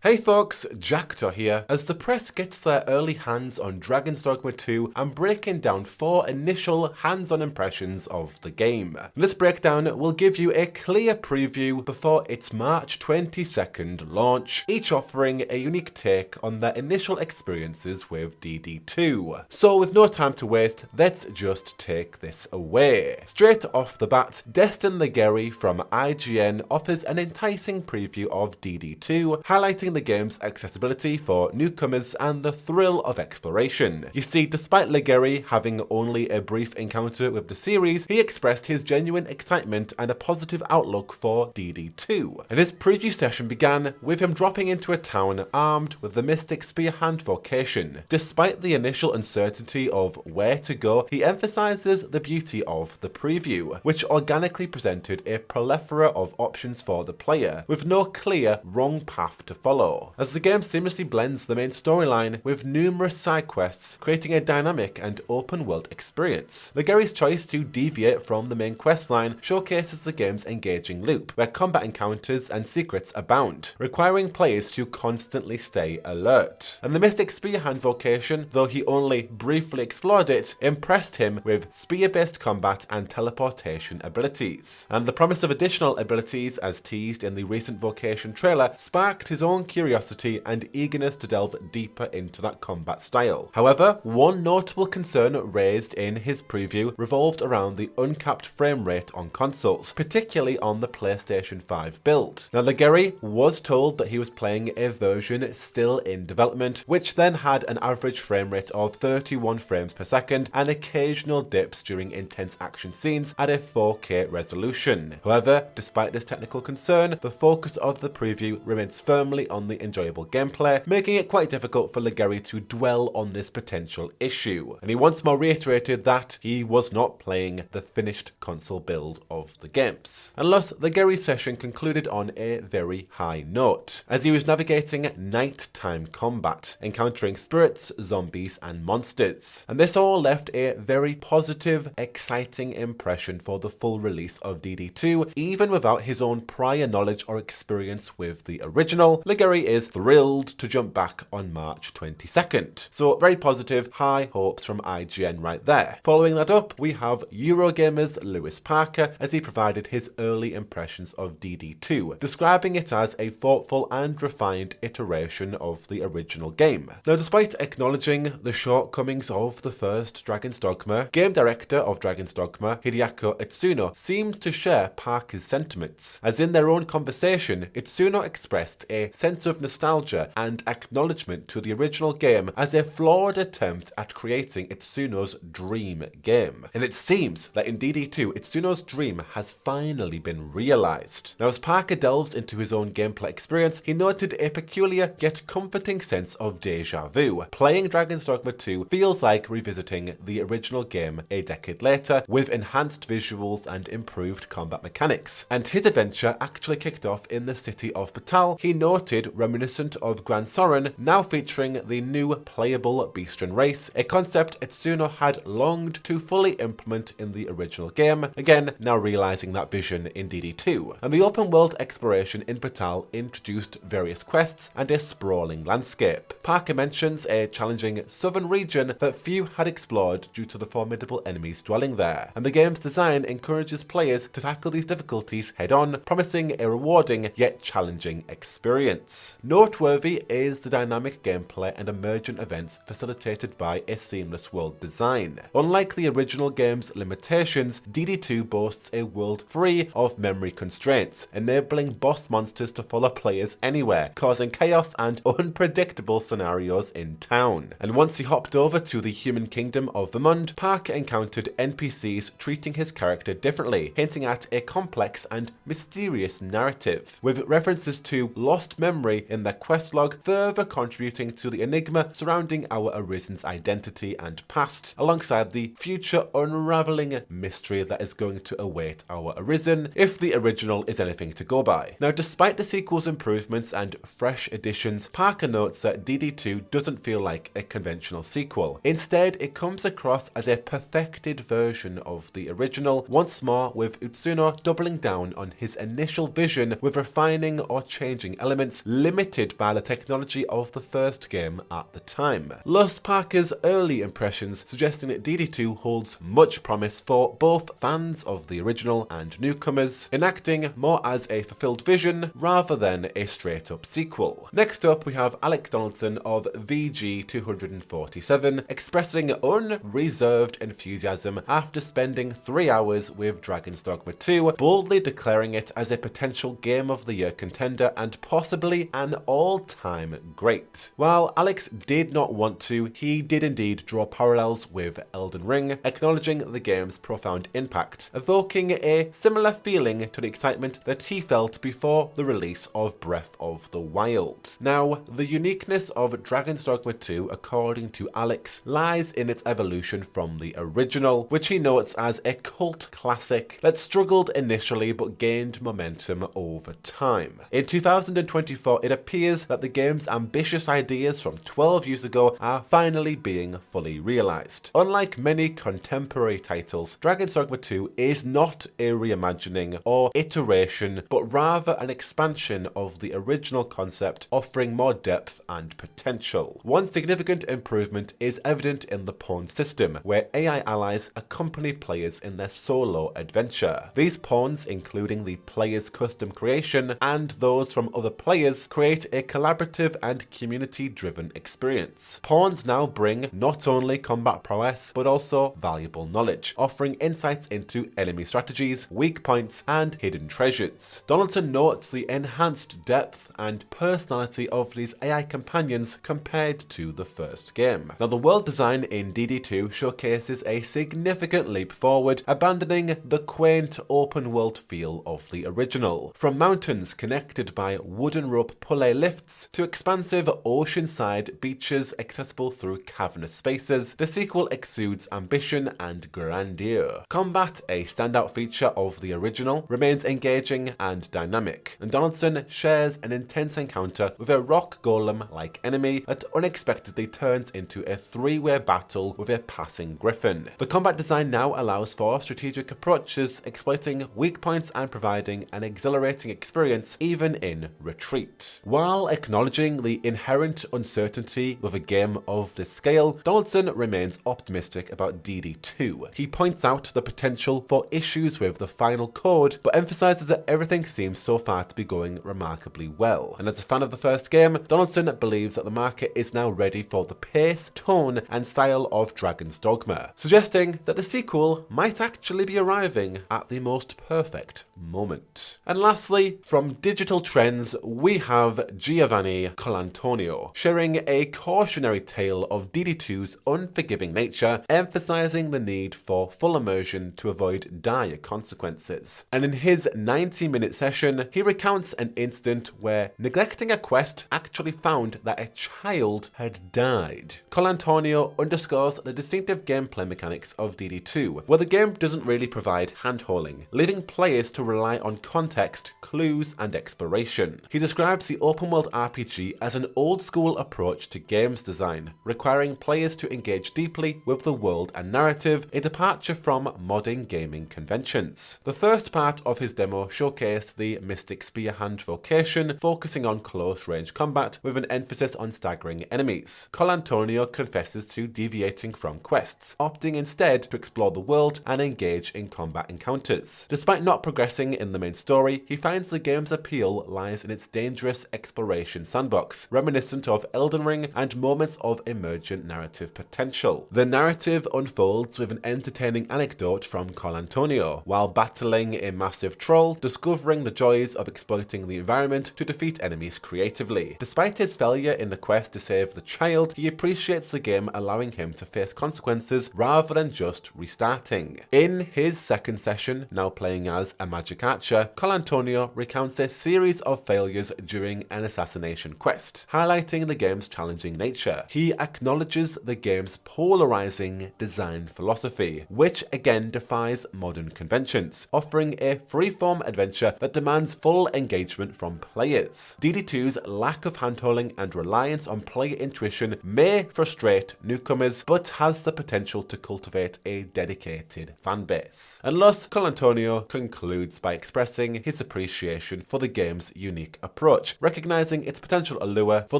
Hey folks, Jackdaw here. As the press gets their early hands on Dragon's Dogma 2, I'm breaking down 4 initial hands-on impressions of the game. This breakdown will give you a clear preview before its March 22nd launch, each offering a unique take on their initial experiences with DD2. So with no time to waste, let's just take this away. Straight off the bat, Destin Legary from IGN offers an enticing preview of DD2, highlighting the game's accessibility for newcomers and the thrill of exploration. You see, despite Legary having only a brief encounter with the series, he expressed his genuine excitement and a positive outlook for DD2. And his preview session began with him dropping into a town armed with the Mystic Spearhand vocation. Despite the initial uncertainty of where to go, he emphasizes the beauty of the preview, which organically presented a plethora of options for the player, with no clear wrong path to follow, as the game seamlessly blends the main storyline with numerous side quests, creating a dynamic and open world experience. Legary's choice to deviate from the main questline showcases the game's engaging loop, where combat encounters and secrets abound, requiring players to constantly stay alert. And the Mystic Spearhand vocation, though he only briefly explored it, impressed him with spear-based combat and teleportation abilities. And the promise of additional abilities, as teased in the recent vocation trailer, sparked his own curiosity and eagerness to delve deeper into that combat style. However, one notable concern raised in his preview revolved around the uncapped frame rate on consoles, particularly on the PlayStation 5 build. Now, Legary was told that he was playing a version still in development, which then had an average frame rate of 31 frames per second and occasional dips during intense action scenes at a 4K resolution. However, despite this technical concern, the focus of the preview remains firmly on the enjoyable gameplay, making it quite difficult for Legary to dwell on this potential issue. And he once more reiterated that he was not playing the finished console build of the games. And thus, Legary's session concluded on a very high note, as he was navigating nighttime combat, encountering spirits, zombies, and monsters. And this all left a very positive, exciting impression for the full release of DD2, even without his own prior knowledge or experience with the original. Legary is thrilled to jump back on March 22nd. So very positive, high hopes from IGN right there. Following that up, we have Eurogamer's Lewis Parker, as he provided his early impressions of DD2, describing it as a thoughtful and refined iteration of the original game. Now, despite acknowledging the shortcomings of the first Dragon's Dogma, game director of Dragon's Dogma, Hideaki Itsuno, seems to share Parker's sentiments, as in their own conversation, Itsuno expressed a sense of nostalgia and acknowledgement to the original game as a flawed attempt at creating Itsuno's dream game. And it seems that in DD2, Itsuno's dream has finally been realized. Now, as Parker delves into his own gameplay experience, he noted a peculiar yet comforting sense of deja vu. Playing Dragon's Dogma 2 feels like revisiting the original game a decade later, with enhanced visuals and improved combat mechanics. And his adventure actually kicked off in the city of Batal, he noted, reminiscent of Gran Soren, now featuring the new playable Beastren race, a concept Itsuno had longed to fully implement in the original game, again now realizing that vision in DD2. And the open world exploration in Batal introduced various quests and a sprawling landscape. Parker mentions a challenging southern region that few had explored due to the formidable enemies dwelling there, and the game's design encourages players to tackle these difficulties head on, promising a rewarding yet challenging experience. Noteworthy is the dynamic gameplay and emergent events facilitated by a seamless world design. Unlike the original game's limitations, DD2 boasts a world free of memory constraints, enabling boss monsters to follow players anywhere, causing chaos and unpredictable scenarios in town. And once he hopped over to the human kingdom of Vermund, Parker encountered NPCs treating his character differently, hinting at a complex and mysterious narrative, with references to lost memory in their quest log further contributing to the enigma surrounding our Arisen's identity and past, alongside the future unraveling mystery that is going to await our Arisen, if the original is anything to go by. Now, despite the sequel's improvements and fresh additions, Parker notes that DD2 doesn't feel like a conventional sequel. Instead, it comes across as a perfected version of the original, once more with Itsuno doubling down on his initial vision with refining or changing elements, limited by the technology of the first game at the time. Thus, Parker's early impressions suggesting that DD2 holds much promise for both fans of the original and newcomers, enacting more as a fulfilled vision rather than a straight-up sequel. Next up, we have Alex Donaldson of VG247 expressing unreserved enthusiasm after spending 3 hours with Dragon's Dogma 2, boldly declaring it as a potential Game of the Year contender and possibly an all-time great. While Alex did not want to, he did indeed draw parallels with Elden Ring, acknowledging the game's profound impact, evoking a similar feeling to the excitement that he felt before the release of Breath of the Wild. Now, the uniqueness of Dragon's Dogma 2, according to Alex, lies in its evolution from the original, which he notes as a cult classic that struggled initially but gained momentum over time. In 2024, it appears that the game's ambitious ideas from 12 years ago are finally being fully realised. Unlike many contemporary titles, Dragon's Dogma 2 is not a reimagining or iteration, but rather an expansion of the original concept, offering more depth and potential. One significant improvement is evident in the pawn system, where AI allies accompany players in their solo adventure. These pawns, including the player's custom creation and those from other players, create a collaborative and community-driven experience. Pawns now bring not only combat prowess, but also valuable knowledge, offering insights into enemy strategies, weak points, and hidden treasures. Donaldson notes the enhanced depth and personality of these AI companions compared to the first game. Now, the world design in DD2 showcases a significant leap forward, abandoning the quaint open-world feel of the original. From mountains connected by wooden rope pulley lifts to expansive oceanside beaches accessible through cavernous spaces, the sequel exudes ambition and grandeur. Combat, a standout feature of the original, remains engaging and dynamic, and Donaldson shares an intense encounter with a rock golem-like enemy that unexpectedly turns into a three-way battle with a passing griffin. The combat design now allows for strategic approaches, exploiting weak points and providing an exhilarating experience even in retreat. While acknowledging the inherent uncertainty with a game of this scale, Donaldson remains optimistic about DD2. He points out the potential for issues with the final code, but emphasizes that everything seems so far to be going remarkably well. And as a fan of the first game, Donaldson believes that the market is now ready for the pace, tone, and style of Dragon's Dogma, suggesting that the sequel might actually be arriving at the most perfect moment. And lastly, from Digital Trends, we have Giovanni Colantonio, sharing a cautionary tale of DD2's unforgiving nature, emphasizing the need for full immersion to avoid dire consequences. And in his 90-minute session, he recounts an incident where neglecting a quest actually found that a child had died. Colantonio underscores the distinctive gameplay mechanics of DD2, where the game doesn't really provide hand-holding, leaving players to rely on context, clues, and exploration. He describes the open-world RPG as an old-school approach to games design, requiring players to engage deeply with the world and narrative, a departure from modern gaming conventions. The first part of his demo showcased the Mystic Spearhand vocation, focusing on close-range combat with an emphasis on staggering enemies. Colantonio confesses to deviating from quests, opting instead to explore the world and engage in combat encounters. Despite not progressing in the main story, he finds the game's appeal lies in its dangerous exploration sandbox, reminiscent of Elden Ring and moments of emergent narrative potential. The narrative unfolds with an entertaining anecdote from Colantonio, while battling a massive troll, discovering the joys of exploiting the environment to defeat enemies creatively. Despite his failure in the quest to save the child, he appreciates the game allowing him to face consequences rather than just restarting. In his second session, now playing as a magic archer, Colantonio recounts a series of failures during an assassination quest, highlighting the game's challenging nature. He acknowledges the game's polarizing design philosophy, which again defies modern conventions, offering a freeform adventure that demands full engagement from players. DD2's lack of handholding and reliance on player intuition may frustrate newcomers, but has the potential to cultivate a dedicated fanbase. And thus, Colantonio concludes by expressing his appreciation for the game's unique approach, much, recognizing its potential allure for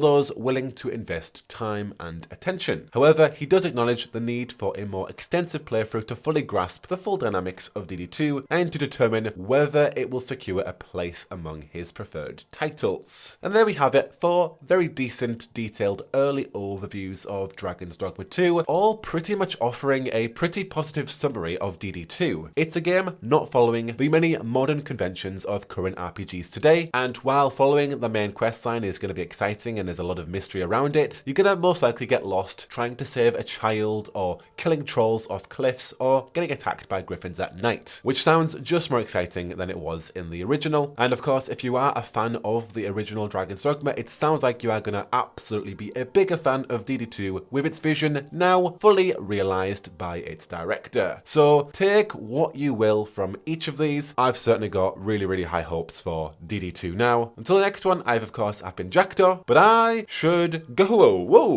those willing to invest time and attention. However, he does acknowledge the need for a more extensive playthrough to fully grasp the full dynamics of DD2 and to determine whether it will secure a place among his preferred titles. And there we have it, 4 very decent, detailed early overviews of Dragon's Dogma 2, all pretty much offering a pretty positive summary of DD2. It's a game not following the many modern conventions of current RPGs today, and while following the main questline is going to be exciting and there's a lot of mystery around it, you're going to most likely get lost trying to save a child or killing trolls off cliffs or getting attacked by griffins at night, which sounds just more exciting than it was in the original. And of course, if you are a fan of the original Dragon's Dogma, it sounds like you are going to absolutely be a bigger fan of DD2 with its vision now fully realised by its director. So take what you will from each of these. I've certainly got really high hopes for DD2 now. Until the next one, I've been Jackdaw, but I should go. Whoa.